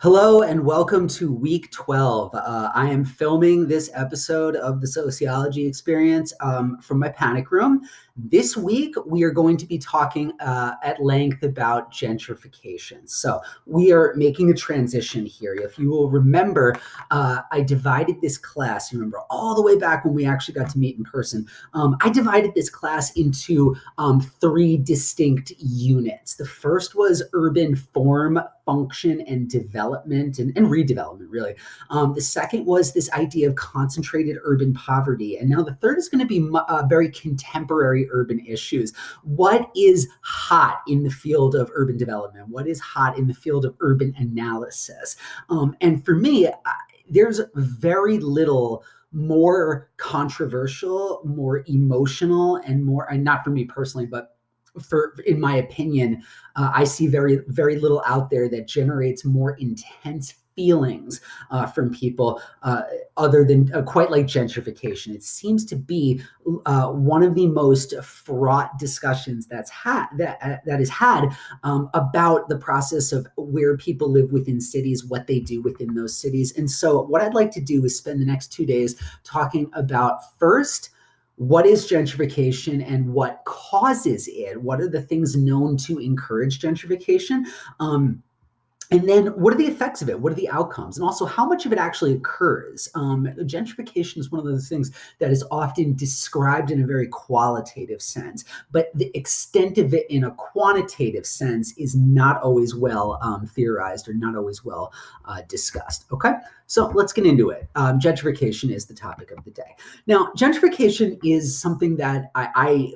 Hello and welcome to week 12. I am filming this episode of the Sociology Experience from my panic room. This week, we are going to be talking at length about gentrification. So we are making a transition here. If you will remember, I divided this class, you remember all the way back when we actually got to meet in person, I divided this class into three distinct units. The first was urban form, function, and development and redevelopment, really. The second was this idea of concentrated urban poverty. And now the third is going to be very contemporary urban issues. What is hot in the field of urban development? What is hot in the field of urban analysis? And for me, there's very little more controversial, more emotional, and not for me personally, but in my opinion, I see very little out there that generates more intense feelings from people other than quite like gentrification. It seems to be one of the most fraught discussions that is had about the process of where people live within cities, what they do within those cities. And so what I'd like to do is spend the next 2 days talking about, first, what is gentrification and what causes it? What are the things known to encourage gentrification? And then what are the effects of it? What are the outcomes? And also how much of it actually occurs? Gentrification is one of those things that is often described in a very qualitative sense, but the extent of it in a quantitative sense is not always well theorized or not always well discussed. Okay, so let's get into it. Gentrification is the topic of the day. Now, gentrification is something that I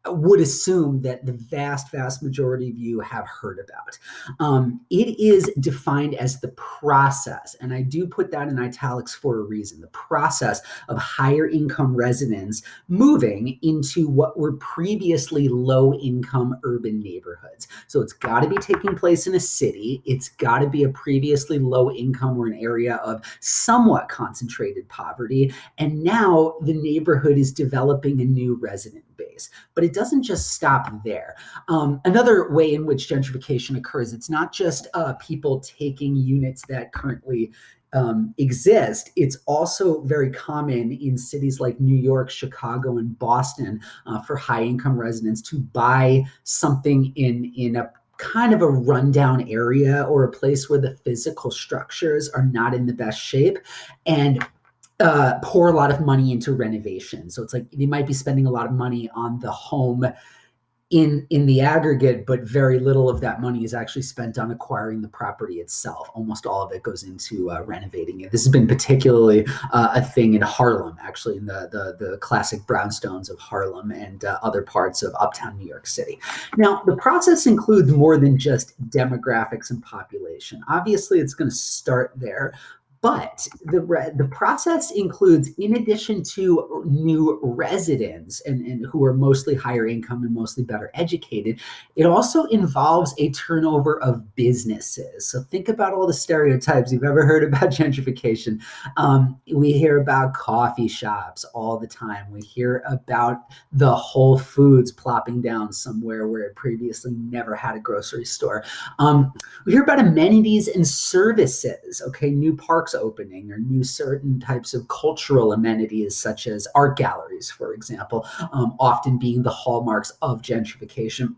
would assume that the vast majority of you have heard about. It is defined as the process, and I do put that in italics for a reason, the process of higher income residents moving into what were previously low income urban neighborhoods. So it's got to be taking place in a city. It's got to be a previously low income or an area of somewhat concentrated poverty. And now the neighborhood is developing a new resident base. But it doesn't just stop there. Another way in which gentrification occurs, it's not just people taking units that currently exist. It's also very common in cities like New York, Chicago, and Boston for high income residents to buy something in a kind of a rundown area or a place where the physical structures are not in the best shape and pour a lot of money into renovation. So it's like they might be spending a lot of money on the home in the aggregate, but very little of that money is actually spent on acquiring the property itself. Almost all of it goes into renovating it. This has been particularly a thing in Harlem, actually, in the classic brownstones of Harlem and other parts of uptown New York City. Now, the process includes more than just demographics and population. Obviously, it's going to start there. But the process includes, in addition to new residents and who are mostly higher income and mostly better educated, it also involves a turnover of businesses. So think about all the stereotypes you've ever heard about gentrification. We hear about coffee shops all the time. We hear about the Whole Foods plopping down somewhere where it previously never had a grocery store. We hear about amenities and services, okay, new parks opening or new certain types of cultural amenities such as art galleries, for example, often being the hallmarks of gentrification.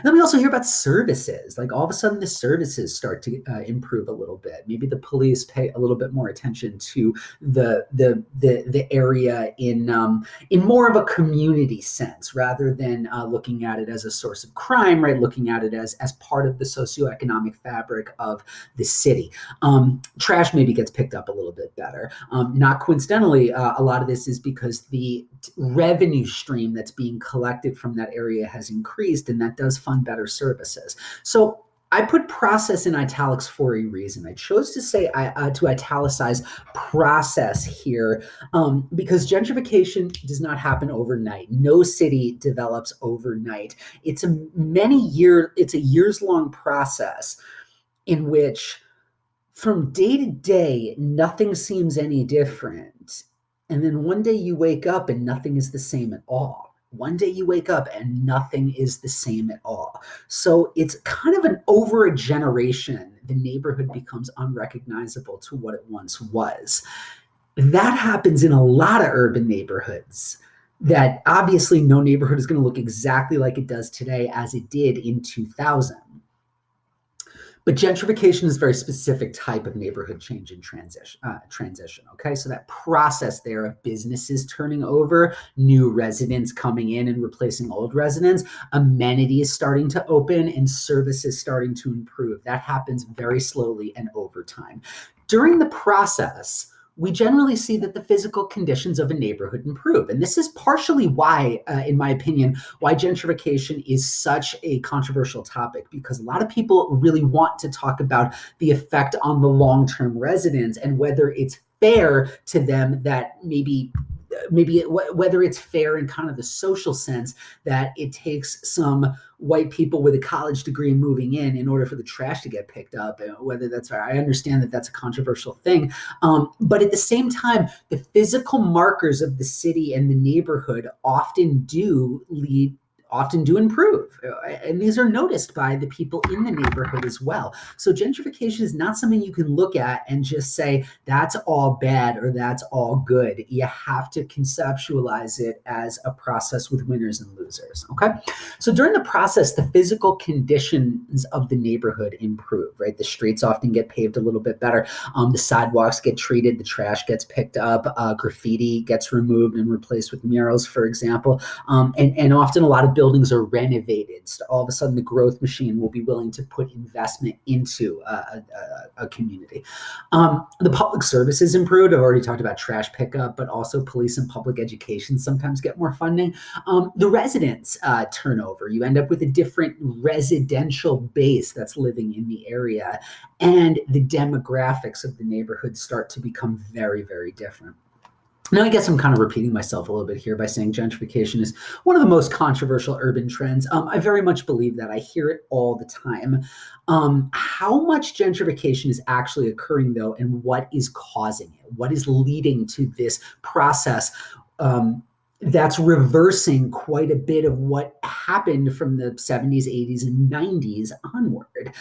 Then we also hear about services. Like all of a sudden the services start to improve a little bit. Maybe the police pay a little bit more attention to the area in more of a community sense rather than looking at it as a source of crime, right? Looking at it as part of the socioeconomic fabric of the city. Trash maybe gets picked up a little bit better. Not coincidentally, a lot of this is because the revenue stream that's being collected from that area has increased, and that does fund better services. So I put process in italics for a reason. I chose to say to italicize process here because gentrification does not happen overnight. No city develops overnight. It's a years-long process in which from day to day, nothing seems any different. And then one day you wake up and nothing is the same at all. One day you wake up and nothing is the same at all. So it's kind of over a generation the neighborhood becomes unrecognizable to what it once was. That happens in a lot of urban neighborhoods. That obviously no neighborhood is going to look exactly like it does today as it did in 2000. But gentrification is a very specific type of neighborhood change and transition. Okay, so that process there of businesses turning over, new residents coming in and replacing old residents, amenities starting to open, and services starting to improve. That happens very slowly and over time. During the process, we generally see that the physical conditions of a neighborhood improve. And this is partially why, in my opinion, why gentrification is such a controversial topic, because a lot of people really want to talk about the effect on the long-term residents and whether it's fair to them that whether it's fair in kind of the social sense that it takes some white people with a college degree moving in order for the trash to get picked up, whether that's fair. I understand that that's a controversial thing. But at the same time, the physical markers of the city and the neighborhood often do improve. And these are noticed by the people in the neighborhood as well. So gentrification is not something you can look at and just say, that's all bad or that's all good. You have to conceptualize it as a process with winners and losers, okay? So during the process, the physical conditions of the neighborhood improve, right? The streets often get paved a little bit better. The sidewalks get treated, the trash gets picked up, graffiti gets removed and replaced with murals, for example. And often a lot of buildings are renovated. So all of a sudden the growth machine will be willing to put investment into a community. The public services improved. I've already talked about trash pickup, but also police and public education sometimes get more funding. The residents turnover. You end up with a different residential base that's living in the area, and the demographics of the neighborhood start to become very, very different. Now, I guess I'm kind of repeating myself a little bit here by saying gentrification is one of the most controversial urban trends. I very much believe that. I hear it all the time. How much gentrification is actually occurring, though, and what is causing it? What is leading to this process? That's reversing quite a bit of what happened from the 70s, 80s, and 90s onward.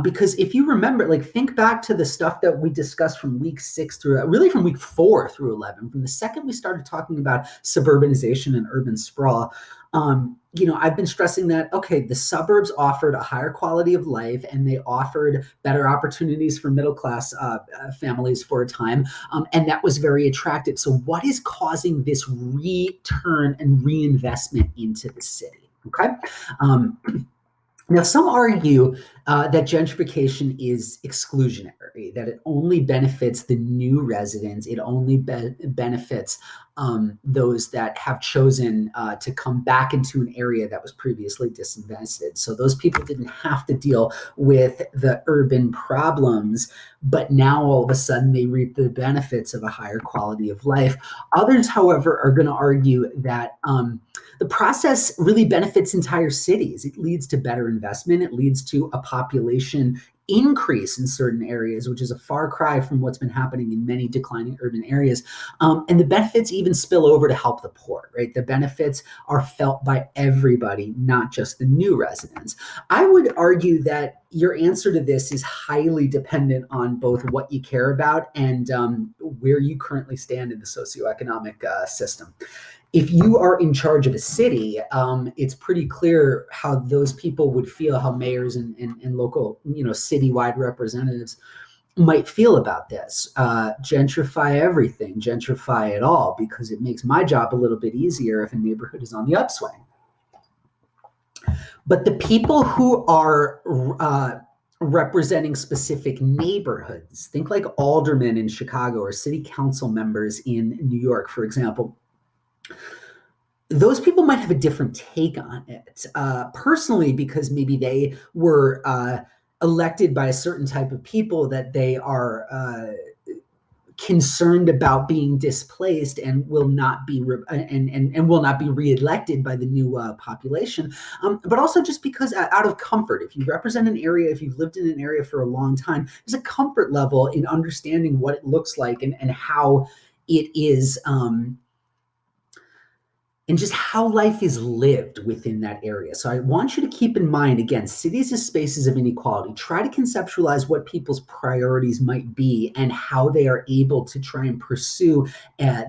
Because if you remember, like, think back to the stuff that we discussed from week 6 through, really from week 4 through 11. From the second we started talking about suburbanization and urban sprawl, I've been stressing that, okay, the suburbs offered a higher quality of life and they offered better opportunities for middle-class families for a time. And that was very attractive. So what is causing this return and reinvestment into the city? Okay. Now, some argue that gentrification is exclusionary, that it only benefits the new residents. It only benefits those that have chosen to come back into an area that was previously disinvested. So those people didn't have to deal with the urban problems, but now all of a sudden they reap the benefits of a higher quality of life. Others, however, are going to argue that the process really benefits entire cities. It leads to better investment. It leads to a population increase in certain areas, which is a far cry from what's been happening in many declining urban areas. And the benefits even spill over to help the poor, right? The benefits are felt by everybody, not just the new residents. I would argue that your answer to this is highly dependent on both what you care about and where you currently stand in the socioeconomic system. If you are in charge of a city, it's pretty clear how those people would feel, how mayors and local, citywide representatives might feel about this. Gentrify everything, gentrify it all, because it makes my job a little bit easier if a neighborhood is on the upswing. But the people who are representing specific neighborhoods, think like aldermen in Chicago or city council members in New York, for example, those people might have a different take on it. Personally, because maybe they were elected by a certain type of people that they are concerned about being displaced and will not be will not be reelected by the new population. But also just because out of comfort, if you represent an area, if you've lived in an area for a long time, there's a comfort level in understanding what it looks like and how it is. and just how life is lived within that area. So I want you to keep in mind, again, cities as spaces of inequality. Try to conceptualize what people's priorities might be and how they are able to try and pursue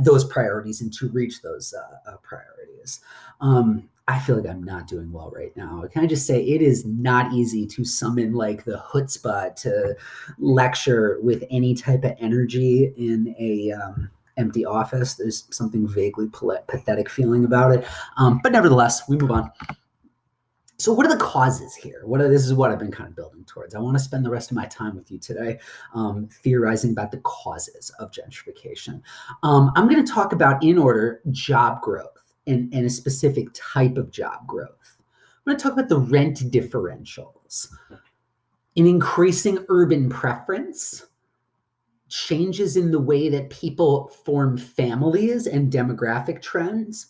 those priorities and to reach those priorities. I feel like I'm not doing well right now. Can I just say it is not easy to summon like the chutzpah to lecture with any type of energy in a empty office. There's something vaguely pathetic feeling about it. But nevertheless, we move on. So what are the causes here? This is what I've been kind of building towards. I want to spend the rest of my time with you today theorizing about the causes of gentrification. I'm going to talk about, in order, job growth and a specific type of job growth. I'm going to talk about the rent differentials, an increasing urban preference, changes in the way that people form families and demographic trends,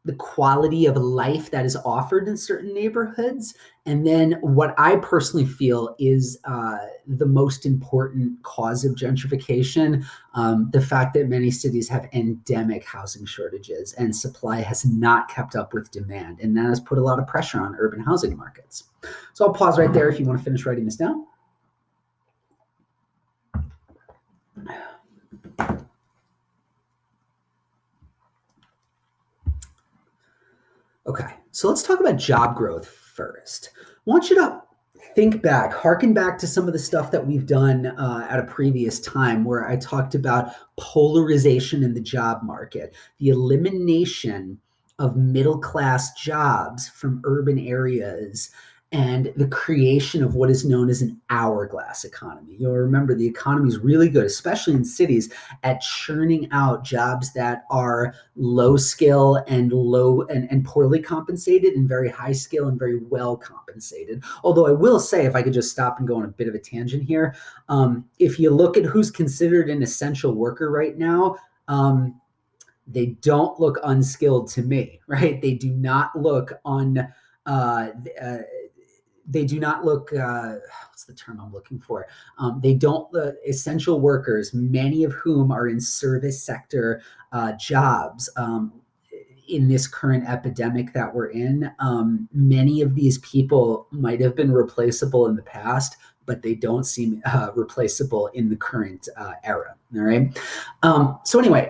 the quality of life that is offered in certain neighborhoods, and then what I personally feel is the most important cause of gentrification, the fact that many cities have endemic housing shortages and supply has not kept up with demand, and that has put a lot of pressure on urban housing markets. So I'll pause right there if you want to finish writing this down. Okay, so let's talk about job growth first. I want you to think back, harken back to some of the stuff that we've done at a previous time where I talked about polarization in the job market, the elimination of middle-class jobs from urban areas, and the creation of what is known as an hourglass economy. You'll remember the economy is really good, especially in cities, at churning out jobs that are low skill and poorly compensated, and very high skill and very well compensated. Although I will say, if I could just stop and go on a bit of a tangent here, if you look at who's considered an essential worker right now, they don't look unskilled to me, right? They do not look they do not look, what's the term I'm looking for? They don't, essential workers, many of whom are in service sector jobs in this current epidemic that we're in. Many of these people might have been replaceable in the past, but they don't seem replaceable in the current era. All right. So anyway,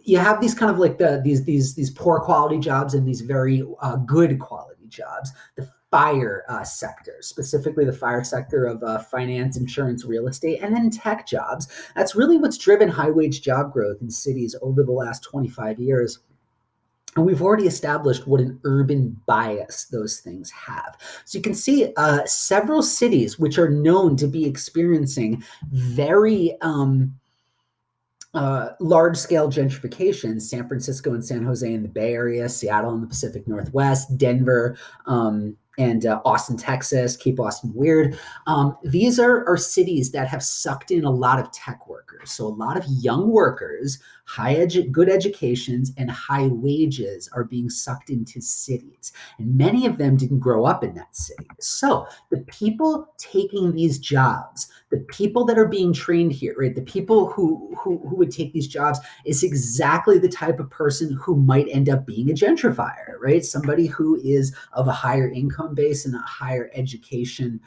you have these kind of like these poor quality jobs and these very good quality jobs. The fire sector, specifically the fire sector of finance, insurance, real estate, and then tech jobs. That's really what's driven high wage job growth in cities over the last 25 years. And we've already established what an urban bias those things have. So you can see several cities which are known to be experiencing very large-scale gentrification: San Francisco and San Jose in the Bay Area, Seattle in the Pacific Northwest, Denver, and Austin, Texas. Keep Austin weird. These are cities that have sucked in a lot of tech workers. So a lot of young workers, good educations, and high wages are being sucked into cities. And many of them didn't grow up in that city. So the people taking these jobs, the people that are being trained here, right? The people who would take these jobs is exactly the type of person who might end up being a gentrifier, right? Somebody who is of a higher income base and a higher educational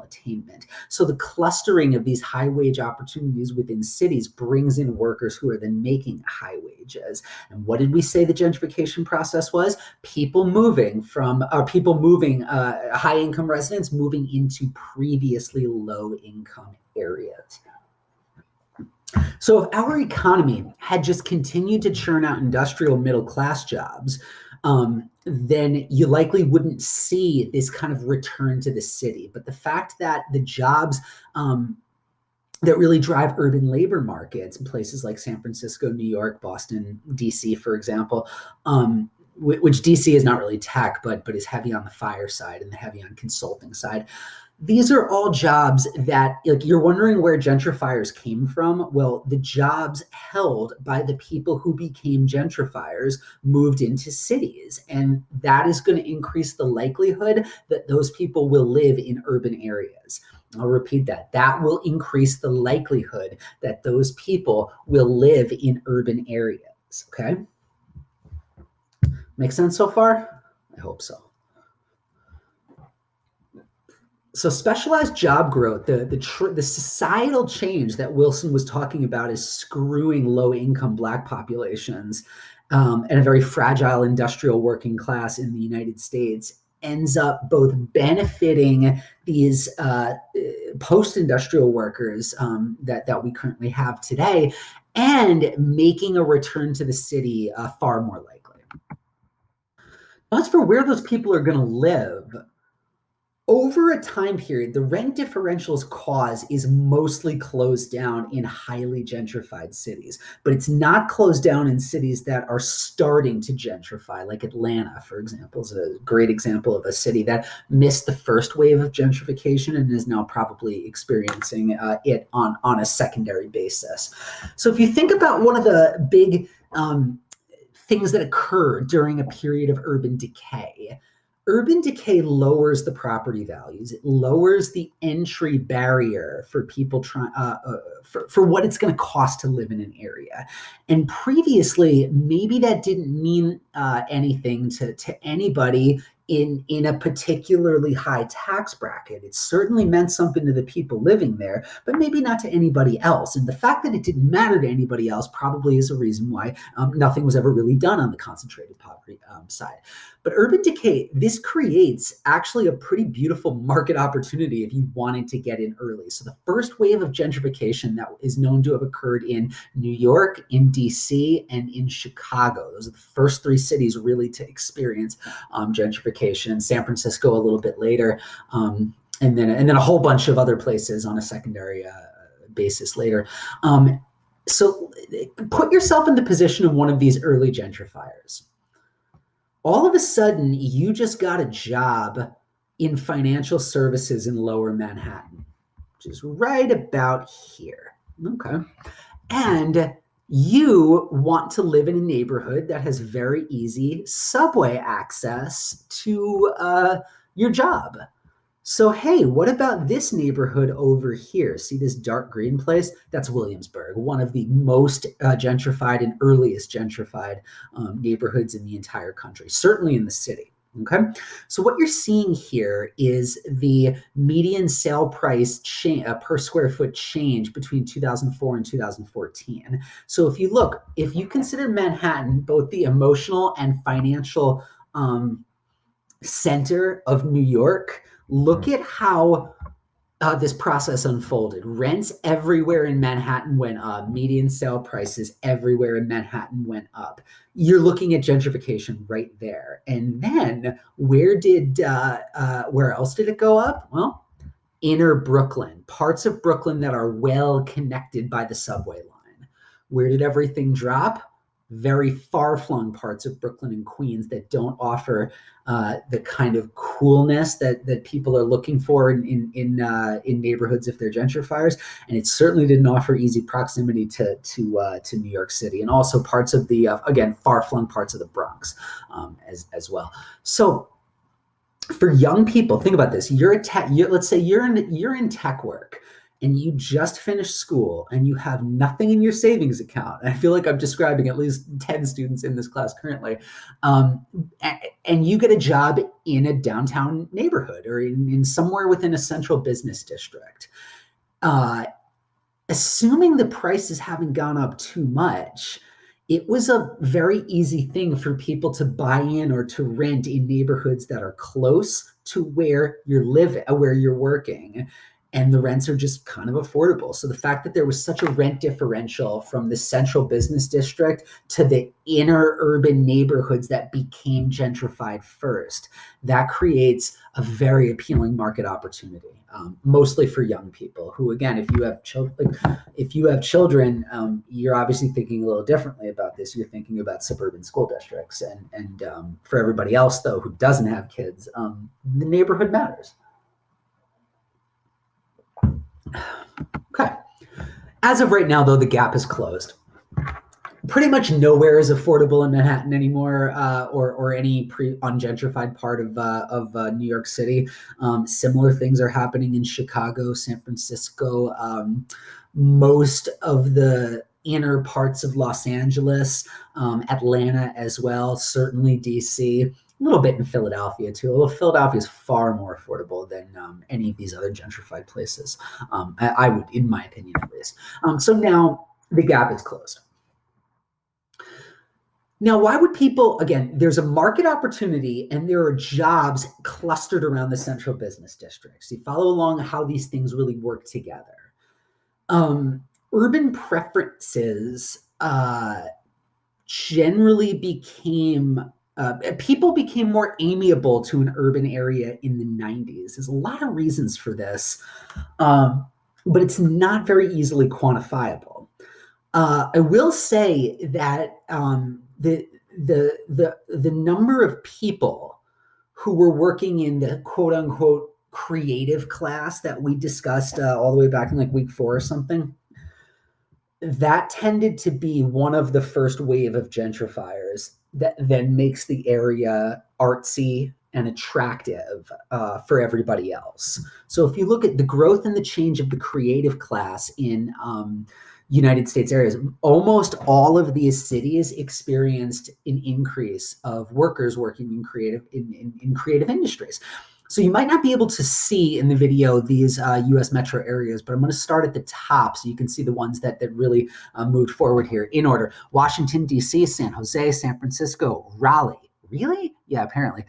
attainment. So the clustering of these high wage opportunities within cities brings in workers who are then making high wages. And what did we say the gentrification process was? People moving, high income residents moving into previously low income areas. So if our economy had just continued to churn out industrial middle class jobs, then you likely wouldn't see this kind of return to the city. But the fact that the jobs that really drive urban labor markets in places like San Francisco, New York, Boston, DC, for example, which DC is not really tech, but is heavy on the fire side and heavy on consulting side. These are all jobs that, like, you're wondering where gentrifiers came from. Well, the jobs held by the people who became gentrifiers moved into cities, and that is going to increase the likelihood that those people will live in urban areas. I'll repeat that. That will increase the likelihood that those people will live in urban areas, okay? Make sense so far? I hope so. So specialized job growth, the societal change that Wilson was talking about is screwing low-income Black populations and a very fragile industrial working class in the United States ends up both benefiting these post-industrial workers that we currently have today and making a return to the city far more likely. As for where those people are going to live, over a time period, the rent differential's cause is mostly closed down in highly gentrified cities, but it's not closed down in cities that are starting to gentrify, like Atlanta, for example, is a great example of a city that missed the first wave of gentrification and is now probably experiencing it on a secondary basis. So if you think about one of the big things that occur during a period of urban decay lowers the property values. It lowers the entry barrier for people trying for what it's going to cost to live in an area. And previously, maybe that didn't mean anything to anybody in a particularly high tax bracket. It certainly meant something to the people living there, but maybe not to anybody else. And the fact that it didn't matter to anybody else probably is a reason why nothing was ever really done on the concentrated poverty side. But urban decay, this creates actually a pretty beautiful market opportunity if you wanted to get in early. So the first wave of gentrification that is known to have occurred in New York, in DC, and in Chicago. Those are the first three cities really to experience gentrification. San Francisco a little bit later, and then a whole bunch of other places on a secondary basis later. So put yourself in the position of one of these early gentrifiers. All of a sudden, you just got a job in financial services in Lower Manhattan, which is right about here. Okay. And you want to live in a neighborhood that has very easy subway access to your job. So, hey, what about this neighborhood over here? See this dark green place? That's Williamsburg, one of the most gentrified and earliest gentrified neighborhoods in the entire country, certainly in the city. Okay, so what you're seeing here is the median sale price per square foot change between 2004 and 2014. So if you consider Manhattan both the emotional and financial center of New York, look at how this process unfolded. Rents everywhere in Manhattan went up. Median sale prices everywhere in Manhattan went up. You're looking at gentrification right there. And then where else did it go up? Well, inner Brooklyn, parts of Brooklyn that are well connected by the subway line. Where did everything drop? Very far-flung parts of Brooklyn and Queens that don't offer the kind of coolness that people are looking for in neighborhoods if they're gentrifiers, and it certainly didn't offer easy proximity to New York City, and also parts of the again far-flung parts of the Bronx as well. So for young people, think about this: let's say you're in tech work. And you just finished school and you have nothing in your savings account. And I feel like I'm describing at least 10 students in this class currently. And you get a job in a downtown neighborhood or in somewhere within a central business district. Assuming the prices haven't gone up too much, it was a very easy thing for people to buy in or to rent in neighborhoods that are close to where you're living, where you're working. And the rents are just kind of affordable. So the fact that there was such a rent differential from the central business district to the inner urban neighborhoods that became gentrified first, that creates a very appealing market opportunity, mostly for young people who, again, if you have children, you're obviously thinking a little differently about this. You're thinking about suburban school districts. And for everybody else, though, who doesn't have kids, the neighborhood matters. Okay. As of right now, though, the gap is closed. Pretty much nowhere is affordable in Manhattan anymore, or any ungentrified part of New York City. Similar things are happening in Chicago, San Francisco. Most of the inner parts of Los Angeles, Atlanta as well, certainly DC, a little bit in Philadelphia too, although Philadelphia is far more affordable than any of these other gentrified places. I would, in my opinion at least. So now the gap is closed. Now, why would people, again, there's a market opportunity and there are jobs clustered around the central business districts. You follow along how these things really work together. Urban preferences generally became, people became more amiable to an urban area in the 90s. There's a lot of reasons for this, but it's not very easily quantifiable. I will say that the number of people who were working in the quote unquote creative class that we discussed all the way back in like week 4 or something, that tended to be one of the first wave of gentrifiers that then makes the area artsy and attractive for everybody else. So if you look at the growth and the change of the creative class in United States areas, almost all of these cities experienced an increase of workers working in creative industries. So you might not be able to see in the video these U.S. metro areas, but I'm going to start at the top so you can see the ones that really moved forward here in order. Washington, D.C., San Jose, San Francisco, Raleigh. Really? Yeah, apparently.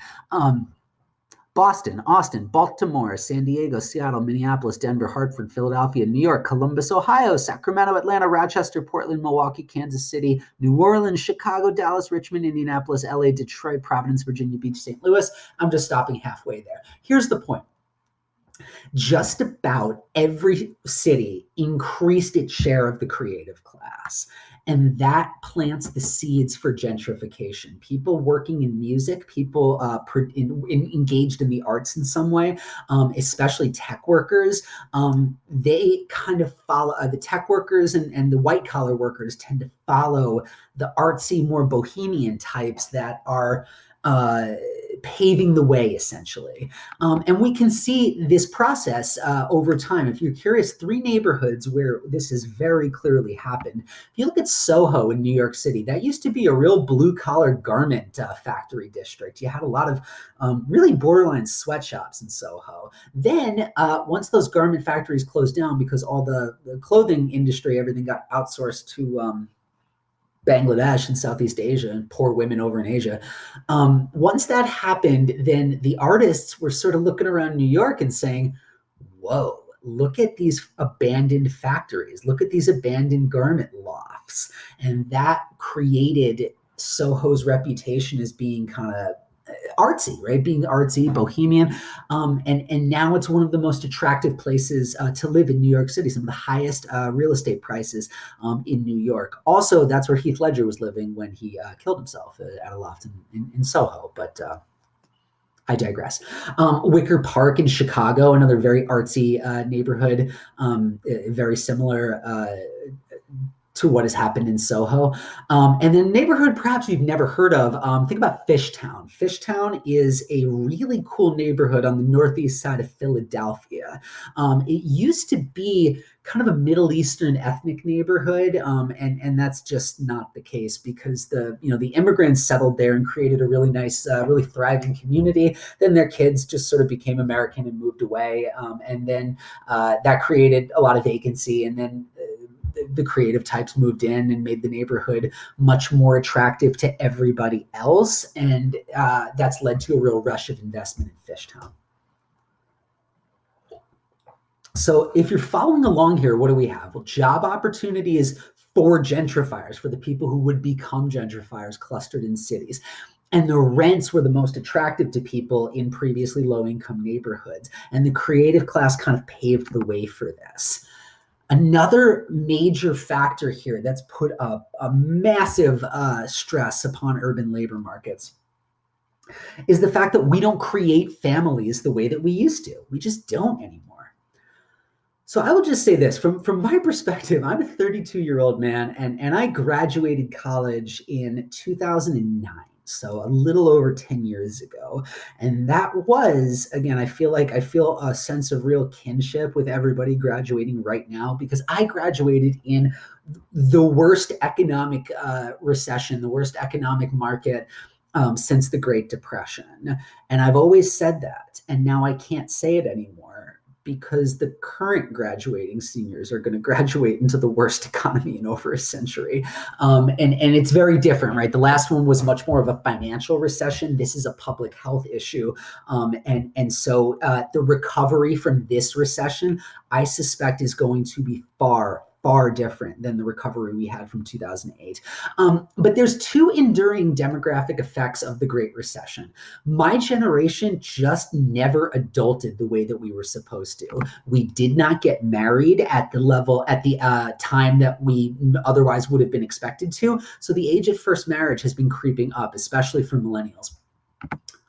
Boston, Austin, Baltimore, San Diego, Seattle, Minneapolis, Denver, Hartford, Philadelphia, New York, Columbus, Ohio, Sacramento, Atlanta, Rochester, Portland, Milwaukee, Kansas City, New Orleans, Chicago, Dallas, Richmond, Indianapolis, LA, Detroit, Providence, Virginia Beach, St. Louis. I'm just stopping halfway there. Here's the point. Just about every city increased its share of the creative class. And that plants the seeds for gentrification. People working in music, people engaged in the arts in some way, especially tech workers, they kind of follow, the tech workers and the white collar workers tend to follow the artsy, more bohemian types that are paving the way, essentially. And we can see this process over time. If you're curious, 3 neighborhoods where this has very clearly happened. If you look at Soho in New York City, that used to be a real blue-collar garment factory district. You had a lot of really borderline sweatshops in Soho. Then once those garment factories closed down because all the clothing industry, everything got outsourced to Bangladesh and Southeast Asia and poor women over in Asia. Once that happened, then the artists were sort of looking around New York and saying, whoa, look at these abandoned factories. Look at these abandoned garment lofts. And that created Soho's reputation as being kind of artsy, right? Being artsy, bohemian. And now it's one of the most attractive places to live in New York City, some of the highest real estate prices in New York. Also, that's where Heath Ledger was living when he killed himself at a loft in Soho. But I digress. Wicker Park in Chicago, another very artsy neighborhood, very similar to what has happened in Soho. And then a neighborhood perhaps you've never heard of, think about Fishtown. Fishtown is a really cool neighborhood on the northeast side of Philadelphia. It used to be kind of a Middle Eastern ethnic neighborhood, and that's just not the case because the immigrants settled there and created a really nice, really thriving community. Then their kids just sort of became American and moved away, and then that created a lot of vacancy, and then the creative types moved in and made the neighborhood much more attractive to everybody else. And that's led to a real rush of investment in Fishtown. So if you're following along here, what do we have? Well, job opportunities for gentrifiers, for the people who would become gentrifiers clustered in cities. And the rents were the most attractive to people in previously low-income neighborhoods. And the creative class kind of paved the way for this. Another major factor here that's put a massive stress upon urban labor markets is the fact that we don't create families the way that we used to. We just don't anymore. So I will just say this, from my perspective, I'm a 32-year-old man, and I graduated college in 2009. So a little over 10 years ago. And that was, again, I feel a sense of real kinship with everybody graduating right now, because I graduated in the worst economic recession, the worst economic market since the Great Depression. And I've always said that. And now I can't say it anymore, because the current graduating seniors are going to graduate into the worst economy in over a century. And it's very different, right? The last one was much more of a financial recession. This is a public health issue. So the recovery from this recession, I suspect, is going to be far different than the recovery we had from 2008. But there's two enduring demographic effects of the Great Recession. My generation just never adulted the way that we were supposed to. We did not get married at the time that we otherwise would have been expected to. So the age of first marriage has been creeping up, especially for millennials.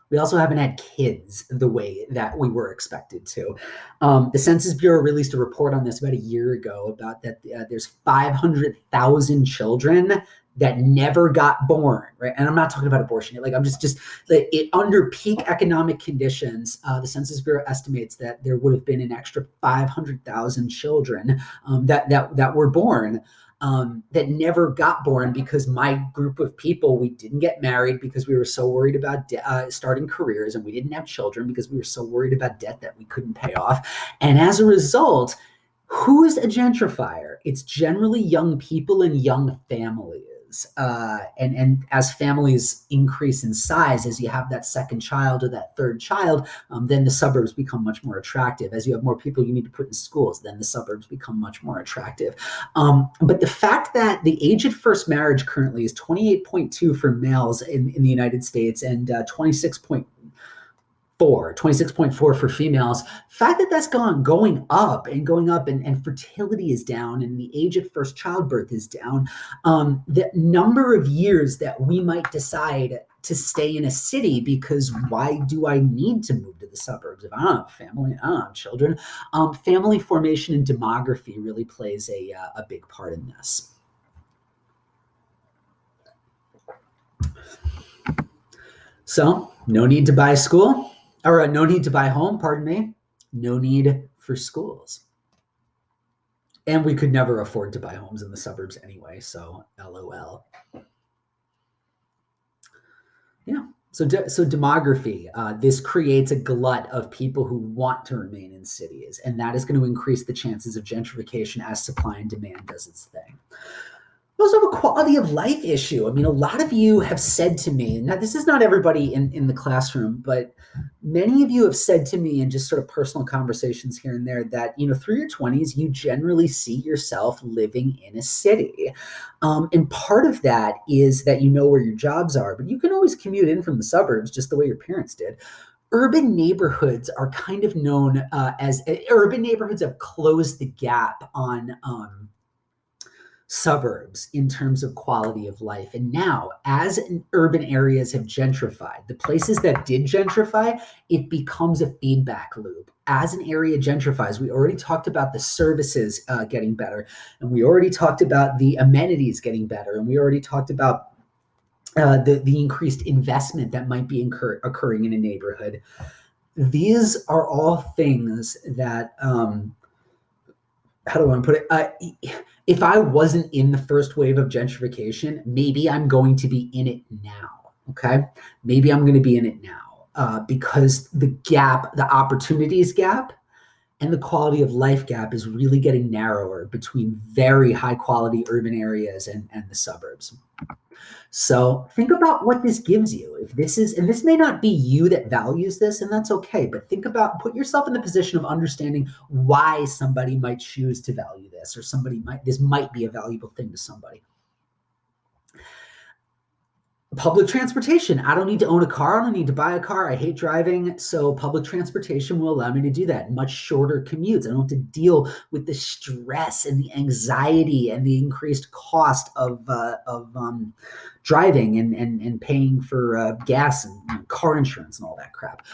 We also haven't had kids the way that we were expected to. The Census Bureau released a report on this about a year ago about that there's 500,000 children that never got born, right? And I'm not talking about abortion. Like, I'm just like, under peak economic conditions, the Census Bureau estimates that there would have been an extra 500,000 children that were born. That never got born because my group of people, we didn't get married because we were so worried about starting careers, and we didn't have children because we were so worried about debt that we couldn't pay off. And as a result, who's a gentrifier? It's generally young people and young families. And as families increase in size, as you have that second child or that third child, then the suburbs become much more attractive. As you have more people you need to put in schools, then the suburbs become much more attractive. But the fact that the age at first marriage currently is 28.2 for males in the United States and 26.4 for females. The fact that that's going up and fertility is down and the age at first childbirth is down, the number of years that we might decide to stay in a city, because why do I need to move to the suburbs if I don't have a family, I don't have children? Family formation and demography really plays a big part in this. So no need to buy school. Or no need to buy a home, pardon me. No need for schools. And we could never afford to buy homes in the suburbs anyway, so LOL. Yeah, so demography, this creates a glut of people who want to remain in cities, and that is going to increase the chances of gentrification as supply and demand does its thing. We also have a quality of life issue. I mean, a lot of you have said to me, now this is not everybody in the classroom, but many of you have said to me in just sort of personal conversations here and there that, through your 20s, you generally see yourself living in a city. And part of that is that you know where your jobs are, but you can always commute in from the suburbs just the way your parents did. Urban neighborhoods are kind of known urban neighborhoods have closed the gap on suburbs in terms of quality of life. And now, as urban areas have gentrified, the places that did gentrify, it becomes a feedback loop. As an area gentrifies, we already talked about the services getting better, and we already talked about the amenities getting better, and we already talked about the increased investment that might be occurring in a neighborhood. These are all things that, how do I want to put it? If I wasn't in the first wave of gentrification, maybe I'm going to be in it now, okay? Maybe I'm going to be in it now because the gap, the opportunities gap and the quality of life gap is really getting narrower between very high quality urban areas and the suburbs. So think about what this gives you. If this is, and this may not be you that values this, and that's okay, but put yourself in the position of understanding why somebody might choose to value this, or this might be a valuable thing to somebody. Public transportation. I don't need to own a car. I don't need to buy a car. I hate driving. So public transportation will allow me to do that. Much shorter commutes. I don't have to deal with the stress and the anxiety and the increased cost of driving and paying for gas and car insurance and all that crap.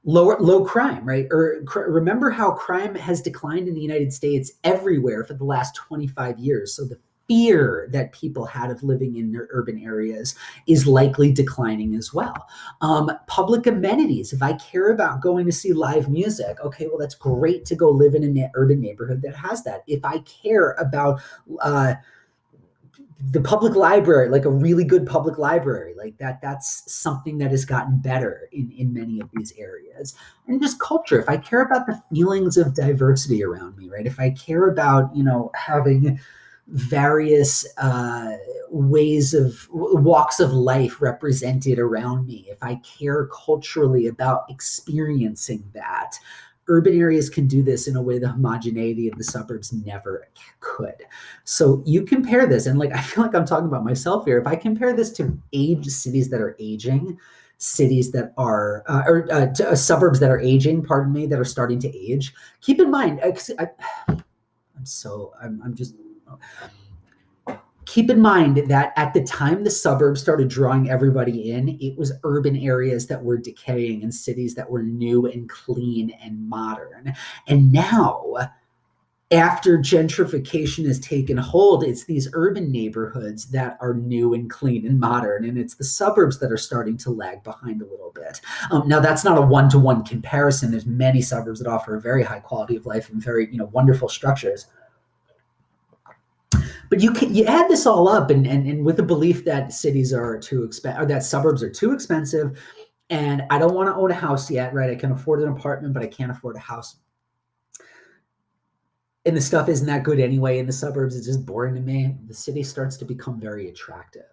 Low crime, right? Remember how crime has declined in the United States everywhere for the last 25 years. So the fear that people had of living in their urban areas is likely declining as well. Public amenities. If I care about going to see live music, okay, well, that's great to go live in an urban neighborhood that has that. If I care about the public library, like a really good public library, like that's something that has gotten better in many of these areas. And just culture, if I care about the feelings of diversity around me, right? If I care about, having various ways of walks of life represented around me, if I care culturally about experiencing that, urban areas can do this in a way the homogeneity of the suburbs never could. So you compare this, and I feel like I'm talking about myself here. If I compare this to cities that are aging, cities that are, to, suburbs that are aging, pardon me, that are starting to age, keep in mind, keep in mind that at the time the suburbs started drawing everybody in, it was urban areas that were decaying and cities that were new and clean and modern. And now, after gentrification has taken hold, it's these urban neighborhoods that are new and clean and modern, and it's the suburbs that are starting to lag behind a little bit. Now, that's not a one-to-one comparison. There's many suburbs that offer a very high quality of life and very, wonderful structures. But you add this all up, and with the belief that cities are too expensive, or that suburbs are too expensive, and I don't want to own a house yet, right? I can afford an apartment, but I can't afford a house. And the stuff isn't that good anyway in the suburbs. It's just boring to me. The city starts to become very attractive.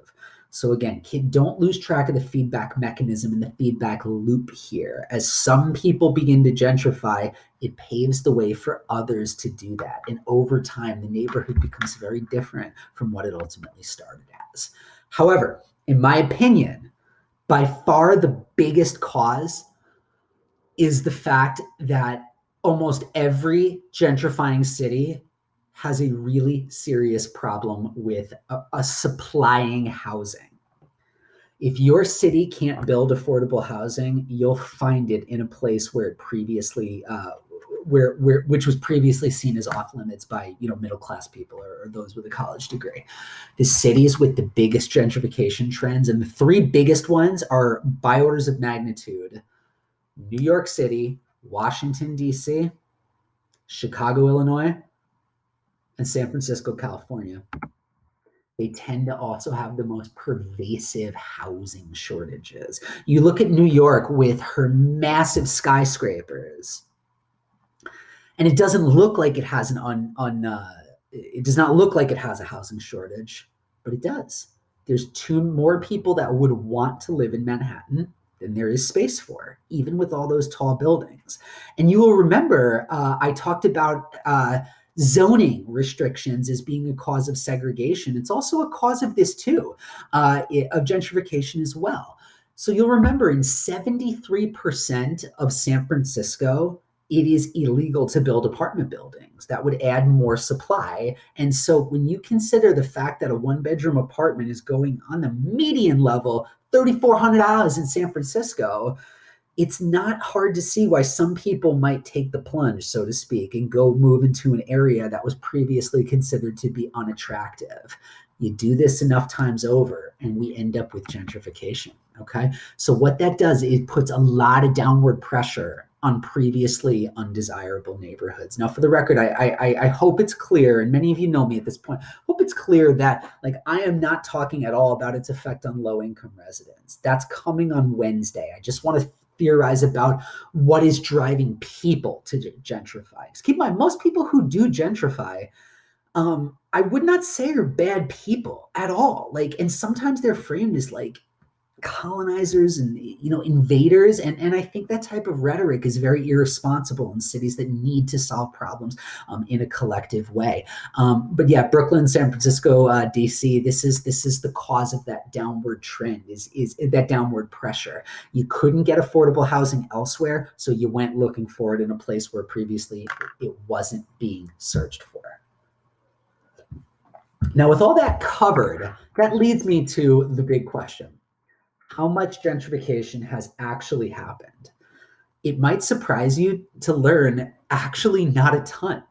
So again, don't lose track of the feedback mechanism and the feedback loop here. As some people begin to gentrify, it paves the way for others to do that. And over time, the neighborhood becomes very different from what it ultimately started as. However, in my opinion, by far the biggest cause is the fact that almost every gentrifying city has a really serious problem with a supplying housing. If your city can't build affordable housing, you'll find it in a place where it previously, which was previously seen as off limits by middle class people or those with a college degree. The cities with the biggest gentrification trends, and the three biggest ones are by orders of magnitude: New York City, Washington, D.C., Chicago, Illinois, and San Francisco, California. They tend to also have the most pervasive housing shortages. You look at New York with her massive skyscrapers, and it doesn't look like it has it does not look like it has a housing shortage, but it does. There's more people that would want to live in Manhattan than there is space for, even with all those tall buildings. And you will remember I talked about zoning restrictions as being a cause of segregation. It's also a cause of this too, of gentrification as well. So you'll remember in 73% of San Francisco, it is illegal to build apartment buildings. That would add more supply. And so when you consider the fact that a one-bedroom apartment is going on the median level $3,400 in San Francisco, it's not hard to see why some people might take the plunge, so to speak, and go move into an area that was previously considered to be unattractive. You do this enough times over, and we end up with gentrification, okay? So what that does is it puts a lot of downward pressure on previously undesirable neighborhoods. Now, for the record, I hope it's clear, and many of you know me at this point, hope it's clear that I am not talking at all about its effect on low-income residents. That's coming on Wednesday. I just want to theorize about what is driving people to gentrify. Because keep in mind, most people who do gentrify, I would not say are bad people at all. And sometimes they're framed as colonizers and invaders, and I think that type of rhetoric is very irresponsible in cities that need to solve problems in a collective way. But yeah, Brooklyn, San Francisco, DC, this is the cause of that downward trend, is that downward pressure. You couldn't get affordable housing elsewhere, so you went looking for it in a place where previously it wasn't being searched for. Now, with all that covered, that leads me to the big question. How much gentrification has actually happened? It might surprise you to learn actually not a ton,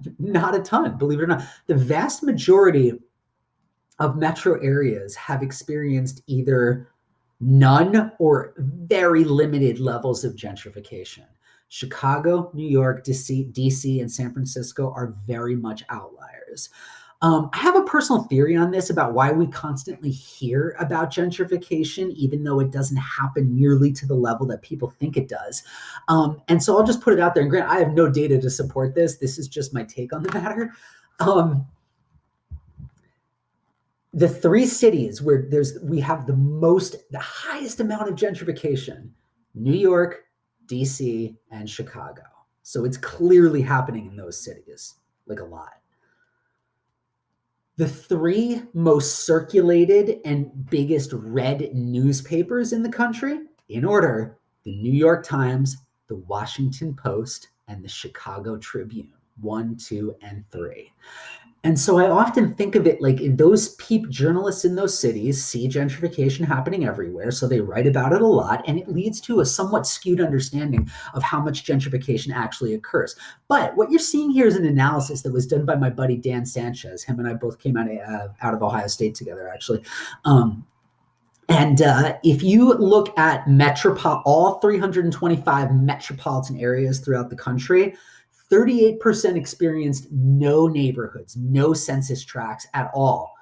believe it or not. The vast majority of metro areas have experienced either none or very limited levels of gentrification. Chicago, New York, DC, and San Francisco are very much outliers. I have a personal theory on this about why we constantly hear about gentrification, even though it doesn't happen nearly to the level that people think it does. And so I'll just put it out there. And grant, I have no data to support this. This is just my take on the matter. The three cities where we have the highest amount of gentrification: New York, DC, and Chicago. So it's clearly happening in those cities, like a lot. The three most circulated and biggest read newspapers in the country, in order: the New York Times, the Washington Post, and the Chicago Tribune. 1, 2, and 3. And so I often think of it like those journalists in those cities see gentrification happening everywhere, so they write about it a lot, and it leads to a somewhat skewed understanding of how much gentrification actually occurs. But what you're seeing here is an analysis that was done by my buddy Dan Sanchez. Him and I both came out of Ohio State together, actually. If you look at all 325 metropolitan areas throughout the country, 38% experienced no neighborhoods, no census tracts at all,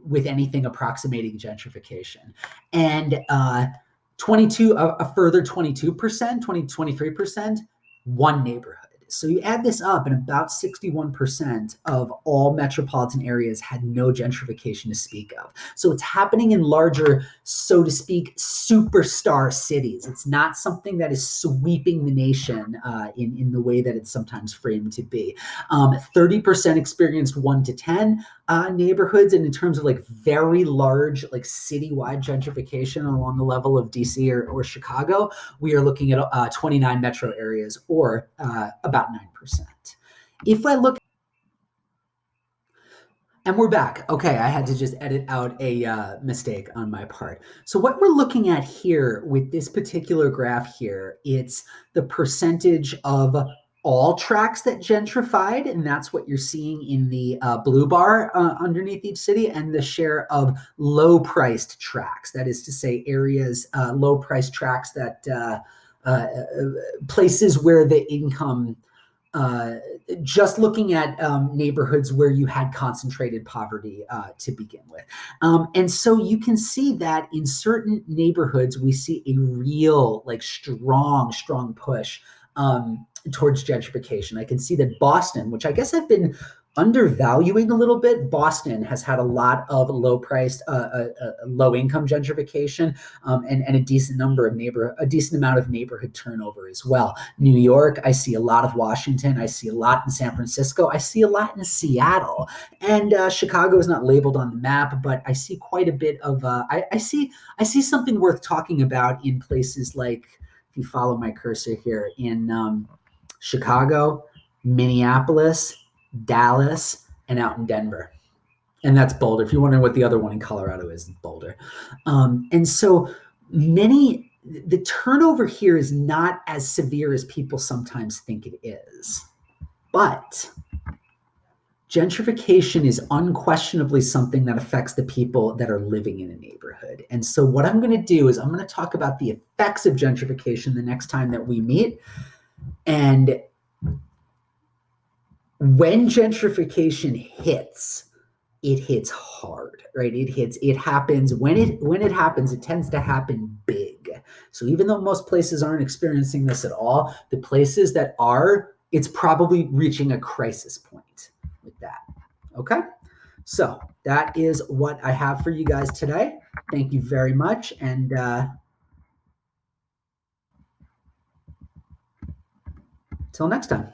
with anything approximating gentrification. And a further 22%, 23%, one neighborhood. So you add this up, and about 61% of all metropolitan areas had no gentrification to speak of. So it's happening in larger, so to speak, superstar cities. It's not something that is sweeping the nation in the way that it's sometimes framed to be. 30% experienced 1 to 10 neighborhoods, and in terms of like very large, like citywide gentrification along the level of DC or Chicago, we are looking at 29 metro areas, or about 9%. If I look, and we're back. Okay, I had to just edit out a mistake on my part. So what we're looking at here with this particular graph here, it's the percentage of all tracts that gentrified, and that's what you're seeing in the blue bar underneath each city, and the share of low-priced tracts. That is to say, areas, low-priced tracts that places where the income, just looking at neighborhoods where you had concentrated poverty to begin with. And so you can see that in certain neighborhoods, we see a real, like, strong push towards gentrification. I can see that Boston, which I guess I've been undervaluing a little bit, Boston has had a lot of low-priced, low-income gentrification, and a decent amount of neighborhood turnover as well. New York, I see a lot of Washington. I see a lot in San Francisco. I see a lot in Seattle, and Chicago is not labeled on the map, but I see quite a bit of. I see something worth talking about in places like, if you follow my cursor here, in Chicago, Minneapolis, Dallas, and out in Denver. And that's Boulder. If you're wondering what the other one in Colorado is, it's Boulder. And so the turnover here is not as severe as people sometimes think it is. But gentrification is unquestionably something that affects the people that are living in a neighborhood. And so what I'm going to do is I'm going to talk about the effects of gentrification the next time that we meet. And when gentrification hits, it hits hard, right? It happens when it happens, it tends to happen big. So even though most places aren't experiencing this at all, the places that are, it's probably reaching a crisis point with that. Okay? So that is what I have for you guys today. Thank you very much. And till next time.